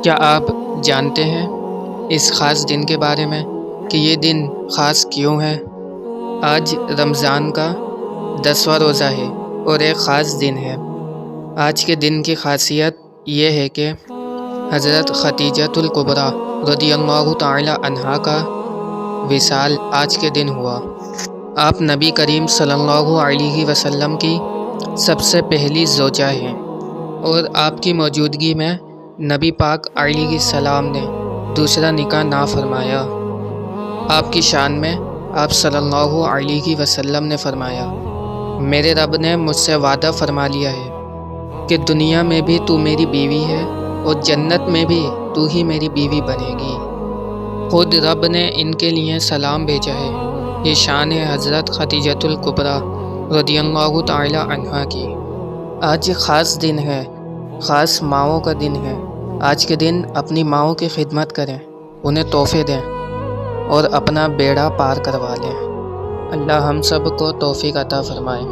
کیا آپ جانتے ہیں اس خاص دن کے بارے میں کہ یہ دن خاص کیوں ہے؟ آج رمضان کا 10واں روزہ ہے اور ایک خاص دن ہے۔ آج کے دن کی خاصیت یہ ہے کہ حضرت خدیجۃ الکبریٰ رضی اللہ تعالی عنہا کا وصال آج کے دن ہوا۔ آپ نبی کریم صلی اللہ علیہ وسلم کی سب سے پہلی زوجہ ہیں اور آپ کی موجودگی میں نبی پاک علیہ السلام نے دوسرا نکاح نہ فرمایا۔ آپ کی شان میں آپ صلی اللہ علیہ وسلم نے فرمایا، میرے رب نے مجھ سے وعدہ فرما لیا ہے کہ دنیا میں بھی تو میری بیوی ہے اور جنت میں بھی تو ہی میری بیوی بنے گی۔ خود رب نے ان کے لیے سلام بھیجا ہے۔ یہ شان ہے حضرت خدیجۃ الکبریٰ رضی اللہ تعالی عنہا کی۔ آج خاص دن ہے، خاص ماؤں کا دن ہے۔ آج کے دن اپنی ماؤں کی خدمت کریں، انہیں تحفے دیں اور اپنا بیڑا پار کروا لیں۔ اللہ ہم سب کو توفیق عطا فرمائے۔